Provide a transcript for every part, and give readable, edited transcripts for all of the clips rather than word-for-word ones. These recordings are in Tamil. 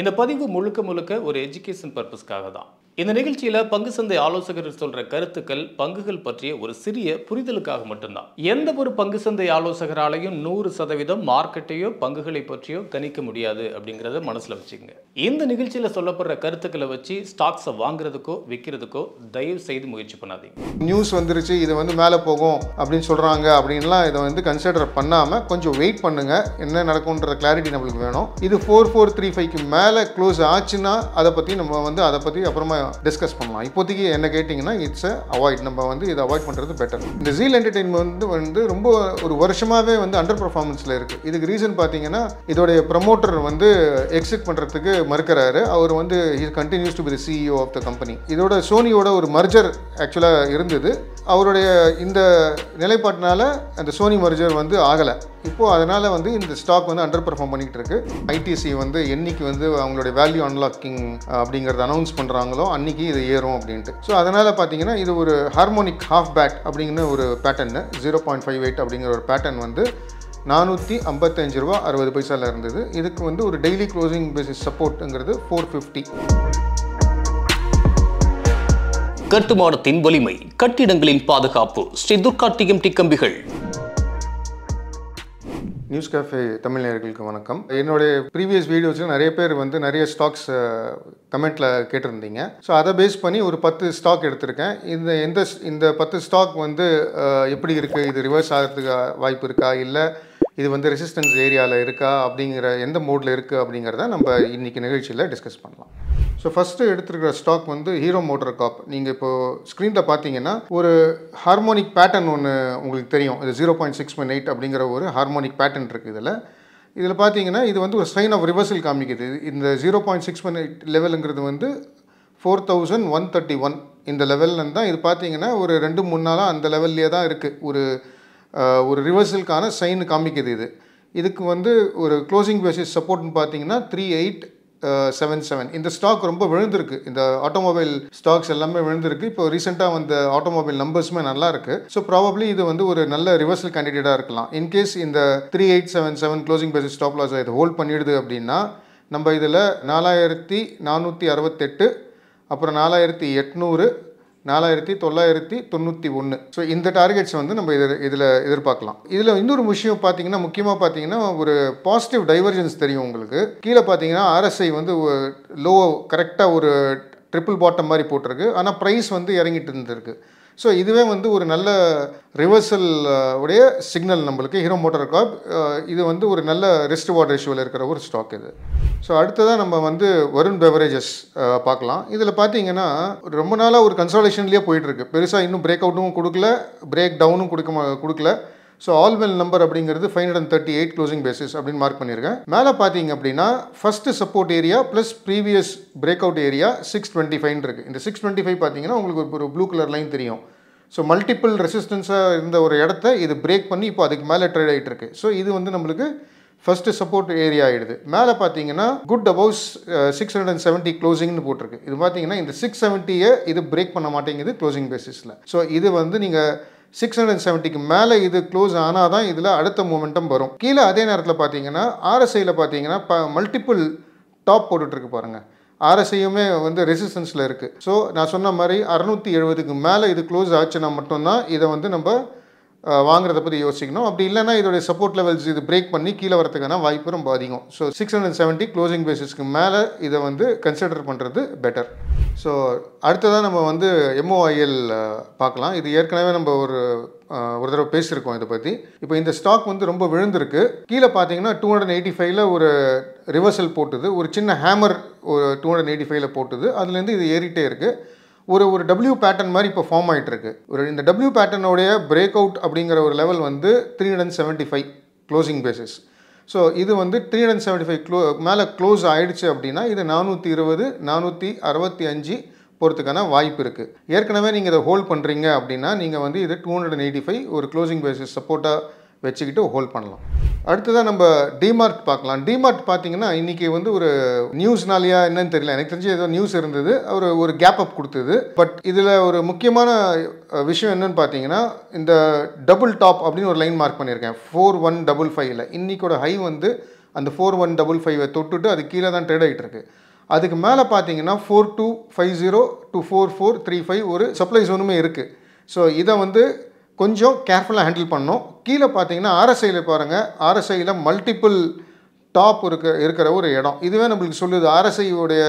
இந்த பதிவு முழுக்க முழுக்க ஒரு எஜுகேஷன் பர்பஸ்க்காக தான். இந்த நிகழ்ச்சியில பங்கு சந்தை ஆலோசகர்கள் சொல்ற கருத்துக்கள் பங்குகள் பற்றிய ஒரு சிறிய புரிதலுக்காக மட்டும்தான். எந்த ஒரு பங்கு சந்தை ஆலோசகராலையும் 100% மார்க்கெட்டையோ பங்குகளை பற்றியோ கணிக்க முடியாது அப்படிங்கறத மனசுல வச்சுக்கங்க. இந்த நிகழ்ச்சியில சொல்லப்படுற கருத்துக்களை வச்சு ஸ்டாக்ஸை வாங்குறதுக்கோ விற்கிறதுக்கோ தயவு செய்து முயற்சி பண்ணாதீங்க. நியூஸ் வந்துருச்சு, இது வந்து மேலே போகும் அப்படின்னு சொல்றாங்க அப்படின்லாம் இதை வந்து கன்சிடர் பண்ணாம கொஞ்சம் வெயிட் பண்ணுங்க. என்ன நடக்கும்ன்ற கிளாரிட்டி நம்மளுக்கு வேணும். இது 4435க்கு மேலே க்ளோஸ் ஆச்சுன்னா அதை பற்றி அப்புறமா டிஸ்கஸ் பண்ணலாம். இப்போதைக்கு என்ன கேட்டிங்கன்னா இட்ஸ் அவாய்ட். நம்ம வந்து இதை அவாய்ட் பண்ணுறது பெட்டர். இந்த ஜீல் என்டர்டெயின்மெண்ட் வந்து ரொம்ப ஒரு வருஷமாகவே வந்து அண்டர் பர்ஃபார்மன்ஸில் இருக்குது. இதுக்கு ரீசன் பார்த்தீங்கன்னா இதோடைய ப்ரமோட்டர் வந்து எக்ஸிட் பண்ணுறதுக்கு மறுக்கிறாரு. அவர் வந்து he continues to be the CEO of the company. இதோட சோனியோட ஒரு மர்ஜர் ஆக்சுவலாக இருந்தது. அவருடைய இந்த நிலைப்பாட்டினால அந்த சோனி மர்ஜர் வந்து ஆகலை. இப்போது அதனால் வந்து இந்த ஸ்டாக் வந்து அண்டர் பர்ஃபார்ம் பண்ணிகிட்டு இருக்கு. ஐடிசி வந்து என்னைக்கு வந்து அவங்களுடைய வேல்யூ அன்லாக்கிங் அப்படிங்கிறத அனௌன்ஸ் பண்ணுறாங்களோ அன்றைக்கி இது ஏறும் அப்படின்ட்டு. ஸோ அதனால் பார்த்தீங்கன்னா இது ஒரு ஹார்மோனிக் ஹாஃப் பேட் அப்படிங்கிற ஒரு பேட்டர்னு 0.58 அப்படிங்கிற ஒரு பேட்டர்ன் வந்து 455 ரூபா 60 பைசாவில் இருந்தது. இதுக்கு வந்து ஒரு டெய்லி க்ளோசிங் பேசிஸ் சப்போர்ட்டுங்கிறது 450. கட்டுமானத்தின் வலிமை, கட்டிடங்களின் பாதுகாப்பு, ஸ்ரீ துர்கா டிஎம்டி கம்பிகள். நியூஸ் கேஃபே தமிழ் நேயர்களுக்கு வணக்கம். என்னுடைய ப்ரீவியஸ் வீடியோஸில் நிறைய பேர் வந்து நிறைய ஸ்டாக்ஸ் கமெண்ட்டில் கேட்டிருந்தீங்க. ஸோ அதை பேஸ் பண்ணி ஒரு 10 ஸ்டாக் எடுத்திருக்கேன். இந்த 10 ஸ்டாக் வந்து எப்படி இருக்குது, இது ரிவர்ஸ் ஆகிறதுக்கு வாய்ப்பு இருக்கா, இல்லை இது வந்து ரெசிஸ்டன்ஸ் ஏரியாவில் இருக்கா, அப்படிங்கிற எந்த மோடில் இருக்குது அப்படிங்கிறத நம்ம இன்றைக்கி நிகழ்ச்சியில் டிஸ்கஸ் பண்ணலாம். ஸோ ஃபஸ்ட்டு எடுத்துருக்கிற ஸ்டாக் வந்து ஹீரோ மோட்டார் கார்ப். நீங்கள் இப்போது ஸ்க்ரீனில் பார்த்தீங்கன்னா ஒரு ஹார்மோனிக் பேட்டர்ன் ஒன்று உங்களுக்கு தெரியும். இது 0.618 அப்படிங்கிற ஒரு ஹார்மோனிக் பேட்டர்ன் இருக்குது. இதில் பார்த்தீங்கன்னா இது வந்து ஒரு சைன் ஆஃப் ரிவர்சல் காமிக்குது. இந்த 0.618 லெவலுங்கிறது வந்து 4131 இந்த லெவலில் தான் இது பார்த்தீங்கன்னா ஒரு 2-3 நாளாக அந்த லெவல்லே தான் இருக்குது. ஒரு ரிவர்சலுக்கான சைன் காமிக்குது. இதுக்கு வந்து ஒரு க்ளோசிங் பேசிஸ் சப்போர்ட்னு பார்த்தீங்கன்னா 3877. இந்த ஸ்டாக் ரொம்ப விழுந்திருக்கு. இந்த ஆட்டோமொபைல் ஸ்டாக்ஸ் எல்லாமே விழுந்திருக்கு. இப்போ ரீசெண்டாக வந்த ஆட்டோமொபைல் நம்பர்ஸுமே நல்லா இருக்குது. ஸோ ப்ராபப்ளி இது வந்து ஒரு நல்ல ரிவர்சல் கேண்டிடேட்டாக இருக்கலாம். இன்கேஸ் இந்த 3877 க்ளோசிங் பேசிஸ் ஸ்டாப் லாஸ் இது ஹோல்ட் பண்ணிடுது அப்படின்னா நம்ம இதில் 4468, அப்புறம் 4800, 4991. ஸோ இந்த டார்கெட்ஸ் வந்து நம்ம இதில் எதிர்பார்க்கலாம். இதில் இன்னொரு விஷயம் பார்த்தீங்கன்னா முக்கியமாக பார்த்தீங்கன்னா ஒரு பாசிட்டிவ் டைவர்ஜன்ஸ் தெரியும் உங்களுக்கு. கீழே பார்த்தீங்கன்னா ஆர்எஸ்ஐ வந்து லோ கரெக்டாக ஒரு ட்ரிபிள் பாட்டம் மாதிரி போட்டிருக்கு. ஆனால் ப்ரைஸ் வந்து இறங்கிட்டு இருந்திருக்கு. ஸோ இதுவே வந்து ஒரு நல்ல ரிவர்சல் உடைய சிக்னல் நம்மளுக்கு. ஹீரோ மோட்டார் கார்ப் இது வந்து ஒரு நல்ல ரிஸ்க் ரிவார்ட் ரேஷியோவில் இருக்கிற ஒரு ஸ்டாக் இது. ஸோ அடுத்ததாக நம்ம வந்து வருண் பெவரேஜஸ் பார்க்கலாம். இதில் பார்த்தீங்கன்னா ரொம்ப நாளாக ஒரு கன்சாலேஷன்லேயே போயிட்டுருக்கு. பெருசாக இன்னும் பிரேக் அவுட்டும் கொடுக்கல, பிரேக் டவுனும் கொடுக்கல. ஸோ ஆல்வெல் நம்பர் அப்படிங்கிறது 538 க்ளோசிங் பேசிஸ் அப்படின்னு மார்க் பண்ணியிருக்கேன். மேலே பார்த்தீங்க அப்படின்னா first support area plus previous break out area 625 இருக்குது. இந்த 625 பார்த்தீங்கன்னா உங்களுக்கு ஒரு ப்ளூ கலர் லைன் தெரியும். ஸோ மல்டிபிள் ரெசிஸ்டன்ஸாக இருந்த ஒரு இடத்த இது பிரேக் பண்ணி இப்போ அதுக்கு மேலே ட்ரேட் ஆகிட்டு இருக்கு. ஸோ இது வந்து நம்மளுக்கு ஃபஸ்ட்டு சப்போர்ட் ஏரியா ஆகிடுது. மேலே பார்த்தீங்கன்னா குட் அபவுட் 670 க்ளோசிங்னு போட்டிருக்கு. இது பார்த்தீங்கன்னா இந்த 670 இது பிரேக் பண்ண மாட்டேங்குது க்ளோசிங் பேசிஸில். ஸோ இது வந்து நீங்கள் 670க்கு மேலே இது க்ளோஸ் ஆனால் தான் இதில் அடுத்த மூமெண்டம் வரும். கீழே அதே நேரத்தில் பார்த்தீங்கன்னா ஆர்எஸ்ஐயில் பார்த்தீங்கன்னா மல்டிபிள் டாப் போட்டுட்ருக்கு பாருங்கள். ஆர்எஸ்ஐயுமே வந்து ரெசிஸ்டன்ஸில் இருக்குது. ஸோ நான் சொன்ன மாதிரி 670க்கு மேலே இது க்ளோஸ் ஆச்சுன்னா மட்டும்தான் இதை வந்து நம்ம வாங்குறத பற்றி யோசிக்கணும். அப்படி இல்லைன்னா இதோடைய சப்போர்ட் லெவல்ஸ் இது பிரேக் பண்ணி கீழே வரதுக்கான வாய்ப்பு ரொம்ப அதிகம். ஸோ 670 க்ளோசிங் பேசிஸ்க்கு மேலே இதை வந்து கன்சிடர் பண்ணுறது பெட்டர். ஸோ அடுத்ததாக நம்ம வந்து MOIL பார்க்கலாம். இது ஏற்கனவே நம்ம ஒரு தடவை பேசியிருக்கோம் இதை பற்றி. இப்போ இந்த ஸ்டாக் வந்து ரொம்ப விழுந்திருக்கு. கீழே பார்த்தீங்கன்னா 285ல் ஒரு ரிவர்சல் போட்டுது. ஒரு சின்ன ஹேமர் ஒரு 285ல் போட்டுது. அதுலேருந்து இது ஏறிட்டே இருக்குது. ஒரு டபிள்யூ பேட்டர்ன் மாதிரி இப்போ ஃபார்ம் ஆகிட்டு இருக்கு. இந்த டபிள்யூ பேட்டர்னுடைய பிரேக் அவுட் அப்படிங்கிற ஒரு லெவல் வந்து 375 க்ளோசிங் பேசிஸ். ஸோ இது வந்து 375 மேலே க்ளோஸ் ஆகிடுச்சு அப்படின்னா இது 420, 465 போகிறதுக்கான வாய்ப்பு இருக்குது. ஏற்கனவே நீங்கள் இதை ஹோல்ட் பண்ணுறீங்க அப்படின்னா நீங்கள் வந்து இது 285 ஒரு க்ளோசிங் பேசிஸ் சப்போர்ட்டாக வச்சுக்கிட்டு ஹோல்ட் பண்ணலாம். அடுத்ததாக நம்ம டிமார்ட் பார்க்கலாம். டிமார்ட் பார்த்தீங்கன்னா இன்றைக்கி வந்து ஒரு நியூஸ்னாலையா என்னன்னு தெரியல, எனக்கு தெரிஞ்சு ஏதோ நியூஸ் இருந்தது, ஒரு கேப் அப் கொடுத்தது. பட் இதில் ஒரு முக்கியமான விஷயம் என்னன்னு பார்த்தீங்கன்னா இந்த டபுள் டாப் அப்படின்னு ஒரு லைன் மார்க் பண்ணியிருக்கேன் 4155. இன்றைக்கோட ஹை வந்து அந்த 4155 தொட்டுட்டு அது கீழே தான் ட்ரேட் ஆகிட்டு இருக்கு. அதுக்கு மேலே பார்த்தீங்கன்னா 4250 to 4435 ஒரு சப்ளை ஜோனுமே இருக்குது. ஸோ இதை வந்து கொஞ்சம் கேர்ஃபுல்லாக ஹேண்டில் பண்ணணும். கீழே பார்த்தீங்கன்னா ஆர்எஸ்ஐயில் பாருங்கள், ஆர்எஸ்ஐயில் மல்டிபிள் டாப் இருக்கிற ஒரு இடம். இதுவே நம்மளுக்கு சொல்லுது ஆர்எஸ்ஐயோடைய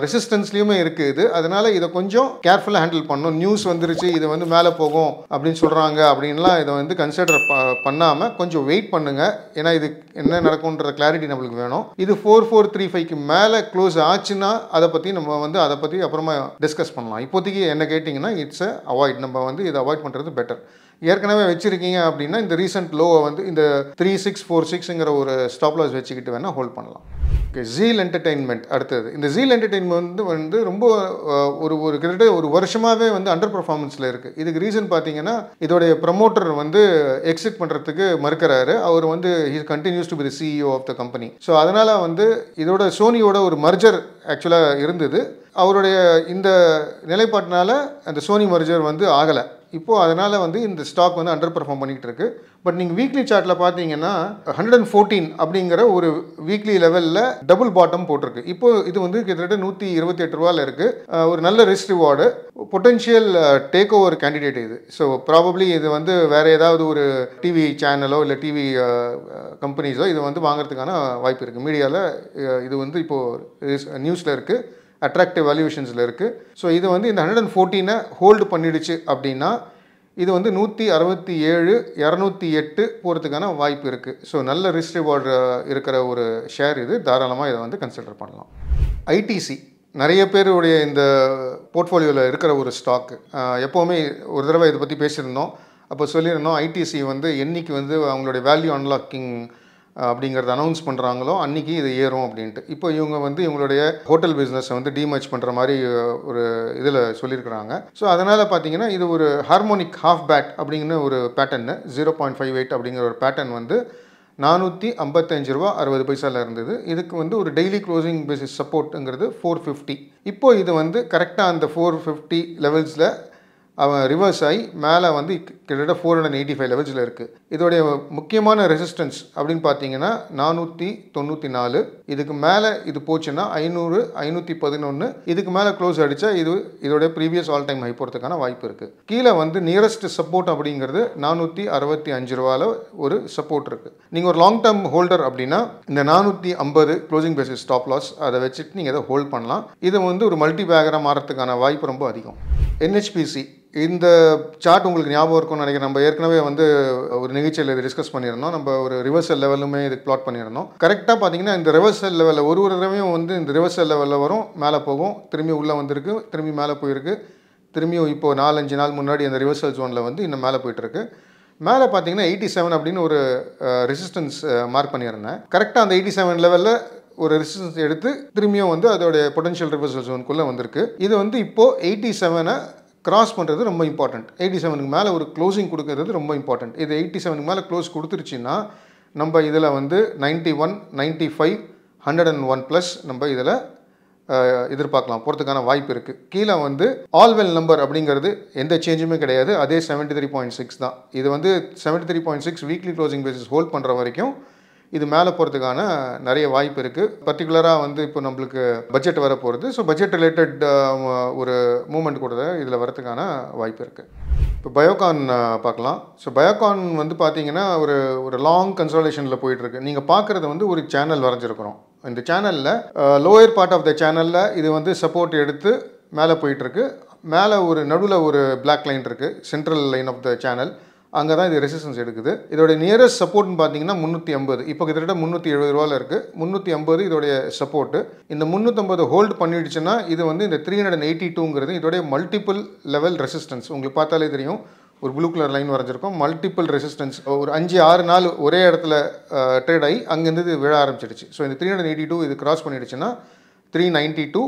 ரெசிஸ்டன்ஸ்லேயுமே இருக்குது இது. அதனால் இதை கொஞ்சம் கேர்ஃபுல்லாக ஹேண்டில் பண்ணணும். நியூஸ் வந்துருச்சு இது வந்து மேலே போகும் அப்படின்னு சொல்கிறாங்க அப்படின்லாம் இதை வந்து கன்சிடர் பண்ணாமல் கொஞ்சம் வெயிட் பண்ணுங்கள். ஏன்னா இது என்ன நடக்கும்ன்ற கிளாரிட்டி நம்மளுக்கு வேணும். இது 4435க்கு மேலே க்ளோஸ் ஆச்சுன்னா அதை பற்றி அப்புறமா டிஸ்கஸ் பண்ணலாம். இப்போதைக்கு என்ன கேட்டிங்கன்னா இட்ஸ் அவாய்ட். நம்ம வந்து இதை அவாய்ட் பண்ணுறது பெட்டர். ஏற்கனவே வச்சுருக்கீங்க அப்படின்னா இந்த ரீசெண்ட் லோவை வந்து இந்த 3646ங்கிற ஒரு ஸ்டாப் லாஸ் வச்சுக்கிட்டு வேணால் ஹோல்ட் பண்ணலாம். ஓகே, ஜீல் என்டர்டெயின்மெண்ட் அடுத்தது. இந்த ஜீல் என்டர்டெயின்மெண்ட் வந்து ரொம்ப ஒரு கிட்டத்தட்ட ஒரு வருஷமாகவே வந்து அண்டர் பர்ஃபார்மன்ஸில் இருக்குது. இதுக்கு ரீசன் பார்த்தீங்கன்னா இதோடைய ப்ரமோட்டர் வந்து எக்ஸிட் பண்ணுறதுக்கு மறுக்கிறாரு. அவர் வந்து he continues to be the CEO of the company. So அதனால் வந்து இதோட சோனியோட ஒரு மர்ஜர் ஆக்சுவலாக இருந்தது. அவருடைய இந்த நிலைப்பாட்டினால அந்த சோனி மர்ஜர் வந்து ஆகலை. இப்போது அதனால் வந்து இந்த ஸ்டாக் வந்து அண்டர் பர்ஃபார்ம் பண்ணிகிட்டு இருக்கு. பட் நீங்கள் வீக்லி சார்ட்டில் பார்த்தீங்கன்னா 114 அப்படிங்கிற ஒரு வீக்லி லெவலில் டபுள் பாட்டம் போட்டிருக்கு. இப்போது இது வந்து கிட்டத்தட்ட 128 ரூபாயில் இருக்குது. ஒரு நல்ல risk reward, potential take over candidate இது. ஸோ ப்ராபப்ளி இது வந்து வேறு ஏதாவது ஒரு டிவி சேனலோ இல்லை டிவி கம்பெனிஸோ இது வந்து வாங்குறதுக்கான வாய்ப்பு இருக்குது. மீடியாவில் இது வந்து இப்போது நியூஸில் இருக்குது, அட்ராக்டிவ் வேல்யூவேஷன்ஸில் இருக்குது. ஸோ இது வந்து இந்த 114 ஹோல்டு பண்ணிடுச்சு அப்படின்னா இது வந்து 167 208 போகிறதுக்கான வாய்ப்பு இருக்குது. ஸோ நல்ல ரிஸ்க் ரிவார்டு இருக்கிற ஒரு ஷேர் இது. தாராளமாக இதை வந்து கன்சிடர் பண்ணலாம். ஐடிசி நிறைய பேருடைய இந்த போர்ட்ஃபோலியோவில் இருக்கிற ஒரு ஸ்டாக்கு. எப்போவுமே ஒரு தடவை இதை பற்றி பேசியிருந்தோம். அப்போ சொல்லியிருந்தோம் ஐடிசி வந்து என்றைக்கு வந்து அவங்களுடைய வேல்யூ அன்லாக்கிங் அப்படிங்கிறத அனௌன்ஸ் பண்ணுறாங்களோ அன்றைக்கி இது ஏறும் அப்படின்ட்டு. இப்போ இவங்க வந்து இவங்களுடைய ஹோட்டல் பிஸ்னஸை வந்து டீமர்ஜ் பண்ணுற மாதிரி ஒரு இதில் சொல்லியிருக்கிறாங்க. ஸோ அதனால் பார்த்தீங்கன்னா இது ஒரு ஹார்மோனிக் ஹாஃப் பேட் அப்படிங்கிற ஒரு பேட்டர்னு 0.58 அப்படிங்கிற ஒரு பேட்டர்ன் வந்து 455 ரூபா 60 பைசாவில் இருந்தது. இதுக்கு வந்து ஒரு டெய்லி க்ளோசிங் பேசிஸ் சப்போர்ட்டுங்கிறது 450. இப்போது இது வந்து கரெக்டாக அந்த 450 லெவல்ஸில் அவன் ரிவர்ஸ் ஆகி மேலே வந்து கிட்டத்தட்ட 485 லெவல்ஸில் இருக்குது. இதோடைய முக்கியமான ரெசிஸ்டன்ஸ் அப்படின்னு பார்த்தீங்கன்னா 494. இதுக்கு மேலே இது போச்சுன்னா 500 511. இதுக்கு மேலே க்ளோஸ் அடித்தா இதோடைய ப்ரீவியஸ் ஆல் டைம் ஹை போகிறதுக்கான வாய்ப்பு இருக்குது. கீழே வந்து நியரஸ்ட் சப்போர்ட் அப்படிங்கிறது 465 ரூபாவில் ஒரு சப்போர்ட் இருக்குது. நீங்கள் ஒரு லாங் டேர்ம் ஹோல்டர் அப்படின்னா இந்த 450 க்ளோசிங் பேசிஸ் ஸ்டாப் லாஸ் அதை வச்சுட்டு நீங்கள் இதை ஹோல்ட் பண்ணலாம். இது வந்து ஒரு மல்டி பேக்கராக மாறத்துக்கான வாய்ப்பு ரொம்ப அதிகம். NHPC இந்த சார்ட் உங்களுக்கு ஞாபகம் இருக்கும்னு நினைக்கிறேன். நம்ம ஏற்கனவே வந்து ஒரு நிகழ்ச்சியில் இதை டிஸ்கஸ் பண்ணியிருந்தோம். நம்ம ஒரு ரிவர்சல் லெவலுமே இதுக்கு பிளாட் பண்ணியிருந்தோம். கரெக்டாக பார்த்தீங்கன்னா இந்த ரிவர்சல் லெவலில் ஒரு தடவையும் வந்து இந்த ரிவர்சல் லெவலில் வரும், மேலே போகும், திரும்பி உள்ளே வந்திருக்கு, திரும்பி மேலே போயிருக்கு, திரும்பியும் இப்போது 4-5 நாள் முன்னாடி அந்த ரிவர்சல் ஜோனில் வந்து இன்னும் மேலே போயிட்டுருக்கு. மேலே பார்த்தீங்கன்னா 87 அப்படின்னு ஒரு ரெசிஸ்டன்ஸ் மார்க் பண்ணியிருந்தேன். கரெக்டாக அந்த 87 லெவலில் ஒரு ரெசிஸ்டன்ஸ் எடுத்து திரும்பியும் வந்து அதோடைய பொட்டன்ஷியல் ரிவர்சல் ஜோனுக்குள்ளே வந்திருக்கு. இது வந்து இப்போது 87 கிராஸ் பண்ணுறது ரொம்ப இம்பார்ட்டண்ட். 87க்கு மேலே ஒரு க்ளோசிங் கொடுக்கறது ரொம்ப இம்பார்ட்டண்ட். இது 87க்கு மேலே க்ளோஸ் கொடுத்துருச்சுன்னா நம்ம இதில் வந்து 91 95 101 ப்ளஸ் நம்ம இதில் எதிர்பார்க்கலாம், போகிறதுக்கான வாய்ப்பு இருக்குது. கீழே வந்து ஆல்வெல் நம்பர் அப்படிங்கிறது எந்த சேஞ்சுமே கிடையாது, அதே 73.6 தான். இது வந்து 73.6 வீக்லி க்ளோசிங் பேசிஸ் ஹோல்ட் பண்ணுற வரைக்கும் இது மேலே போகிறதுக்கான நிறைய வாய்ப்பு இருக்குது. பர்டிகுலராக வந்து இப்போ நம்மளுக்கு பட்ஜெட் வர போகிறது. ஸோ பட்ஜெட் ரிலேட்டட் ஒரு மூமெண்ட் கூட இதில் வரதுக்கான வாய்ப்பு இருக்குது. இப்போ பயோகான் பார்க்கலாம். ஸோ பயோகான் வந்து பார்த்தீங்கன்னா ஒரு லாங் கன்சல்டேஷனில் போயிட்டுருக்கு. நீங்கள் பார்க்குறது வந்து ஒரு சேனல் வரைஞ்சிருக்கிறோம். இந்த சேனலில் லோயர் பார்ட் ஆஃப் த சேனலில் இது வந்து சப்போர்ட் எடுத்து மேலே போயிட்டுருக்கு. மேலே ஒரு நடுவில் ஒரு பிளாக் லைன் இருக்குது, central line of the channel. அங்கே தான் இது ரெசிஸ்டன்ஸ் எடுக்குது. இதோடைய நியரஸ்ட் சப்போர்ட்னு பார்த்தீங்கன்னா 350. இப்போ கிட்டத்தட்ட 370 ரூபாயில் இருக்குது. 350 இதோடைய சப்போர்ட்டு. இந்த 350 ஹோல்டு பண்ணிடுச்சுன்னா இது வந்து இந்த 382ங்கிறது இதோடைய மல்டிபிள் லெவல் ரெசிஸ்டன்ஸ். உங்களுக்கு பார்த்தாலே தெரியும், ஒரு ப்ளூ கலர் லைன் வரைஞ்சிருக்கும். மல்டிபிள் ரெசிஸ்டன்ஸ் ஒரு 5-6 நாள் ஒரே இடத்துல ட்ரேட் ஆகி அங்கேருந்து இது விழ ஆரம்பிச்சிடுச்சு. ஸோ இந்த 382 இது கிராஸ் பண்ணிடுச்சுன்னா 392,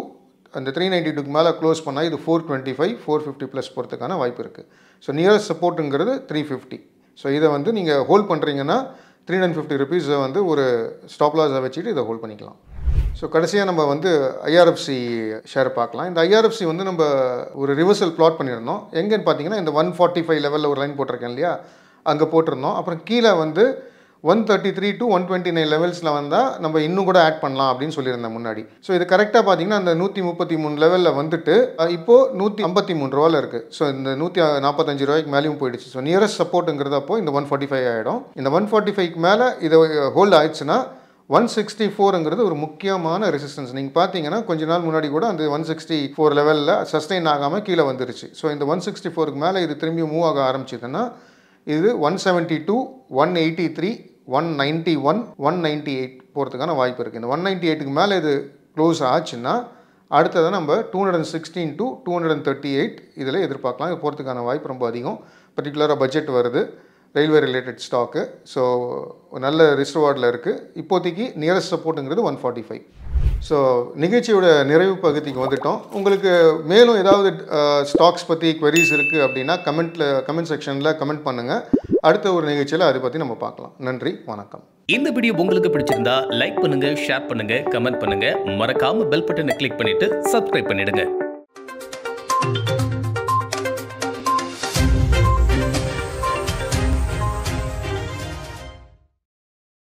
அந்த 392க்கு மேலே க்ளோஸ் பண்ணால் இது 425 450 ப்ளஸ் போகிறதுக்கான வாய்ப்பு இருக்குது. So nearest சப்போர்ட்டுங்கிறது 350. ஸோ இதை வந்து நீங்கள் ஹோல்ட் பண்ணுறீங்கன்னா 350 ருபீஸை வந்து ஒரு ஸ்டாப் லாஸை வச்சுட்டு இதை ஹோல்ட் பண்ணிக்கலாம். ஸோ கடைசியாக நம்ம வந்து IRFC ஷேர் பார்க்கலாம். இந்த IRFC வந்து நம்ம ஒரு ரிவர்சல் பிளாட் பண்ணியிருந்தோம். எங்கேன்னு பார்த்தீங்கன்னா இந்த 145 லெவலில் ஒரு லைன் போட்டிருக்கேன் இல்லையா, அங்கே போட்டிருந்தோம். அப்புறம் கீழே வந்து 133 to 129 லெவல்ஸில் வந்தால் நம்ம இன்னும் கூட ஆட் பண்ணலாம் அப்படின்னு சொல்லியிருந்தேன் முன்னாடி. ஸோ இது கரெக்டாக பார்த்தீங்கன்னா அந்த 133 லெவலில் வந்துட்டு இப்போது 153 ரூபாயில் இருக்குது. ஸோ இந்த 145 ரூபாய்க்கு மேலேயும் போயிடுச்சு. ஸோ நியரஸ்ட் சப்போர்ட்டுங்கிறது அப்போ இந்த 145 ஆகிடும். இந்த 145க்கு மேலே இதை ஹோல்ட் ஆயிடுச்சுன்னா 164ங்கிறது ஒரு முக்கியமான ரெசிஸ்டன்ஸ். நீங்கள் பார்த்தீங்கன்னா கொஞ்ச நாள் முன்னாடி கூட அந்த 164 லெவலில் சஸ்டெயின் ஆகாமல் கீழே வந்துருச்சு. ஸோ இந்த 164க்கு மேலே இது திரும்பி மூவ் ஆக ஆரம்பிச்சதுன்னா இது 172, 183, 191, 198 போகிறதுக்கான வாய்ப்பு இருக்குது. இந்த 198க்கு மேலே இது க்ளோஸ் ஆச்சுன்னா அடுத்ததான் நம்ம 216 to 238 இதில் எதிர்பார்க்கலாம். இது போகிறதுக்கான வாய்ப்பு ரொம்ப அதிகம். பர்டிகுலராக பட்ஜெட் வருது, ரயில்வே ரிலேட்டட் ஸ்டாக்கு. ஸோ நல்ல ரிஸ்க் ரிவார்டில் இருக்குது. இப்போதைக்கு நியரஸ்ட் சப்போர்ட்டுங்கிறது 145. ஸோ நிகழ்ச்சியோட நிறைவு பகுதிக்கு வந்துட்டோம். உங்களுக்கு மேலும் ஏதாவது ஸ்டாக்ஸ் பற்றி queries இருக்குது அப்படின்னா கமெண்ட் செக்ஷனில் கமெண்ட் பண்ணுங்கள். அடுத்த ஒரு நிகழ்ச்சியில் அதை பற்றி நம்ம பார்க்கலாம். நன்றி, வணக்கம். இந்த வீடியோ உங்களுக்கு பிடிச்சிருந்தா லைக் பண்ணுங்க, ஷேர் பண்ணுங்க, கமெண்ட் பண்ணுங்க. மறக்காம பெல் பட்டனை கிளிக் பண்ணிட்டு சப்ஸ்கிரைப் பண்ணிடுங்க.